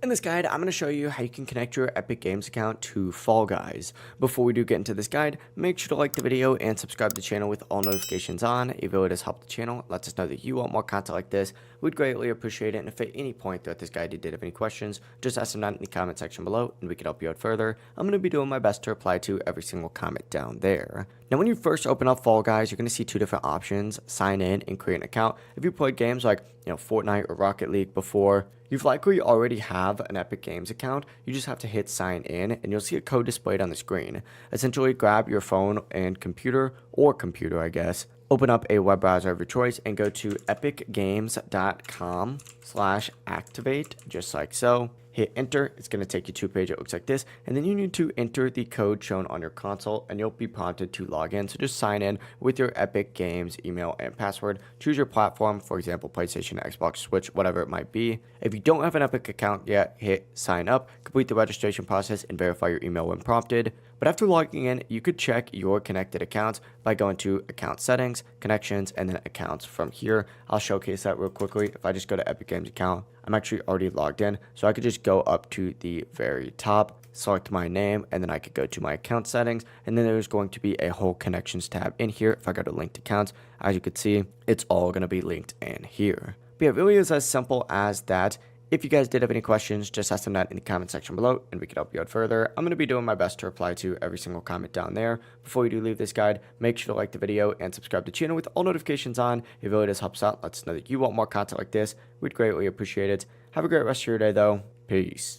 In this guide, I'm going to show you how you can connect your Epic Games account to Fall Guys. Before we do get into this guide, make sure to like the video and subscribe to the channel with all notifications on. If it would help the channel, lets us know that you want more content like this. We'd greatly appreciate it, and if at any point throughout this guide you did have any questions, just ask them down in the comment section below and we can help you out further. I'm going to be doing my best to reply to every single comment down there. Now when you first open up Fall Guys, you're going to see two different options: sign in and create an account. If you played games like Fortnite or Rocket League before, you've likely already have an Epic Games account. You just have to hit sign in and you'll see a code displayed on the screen. Essentially, grab your phone and computer, or computer I guess, open up a web browser of your choice and go to epicgames.com/activate, just like so. Hit enter. It's going to take you to a page that looks like this, and then you need to enter the code shown on your console and you'll be prompted to log in. So just sign in with your Epic Games email and password. Choose your platform, for example PlayStation, Xbox, Switch, whatever it might be. If you don't have an Epic account yet, hit sign up, complete the registration process, and verify your email when prompted. But after logging in, you could check your connected accounts by going to account settings, connections, and then accounts from here. I'll showcase that real quickly. If I just go to Epic Games account, I'm actually already logged in, so I could just go up to the very top, select my name, and then I could go to my account settings, and then there's going to be a whole connections tab in here. If I go to linked accounts, as you can see, it's all going to be linked in here. But yeah, it really is as simple as that. If you guys did have any questions, just ask them that in the comment section below and we can help you out further. I'm going to be doing my best to reply to every single comment down there. Before you do leave this guide, make sure to like the video and subscribe to the channel with all notifications on. If it really does help us out, let us know that you want more content like this. We'd greatly appreciate it. Have a great rest of your day though. Peace.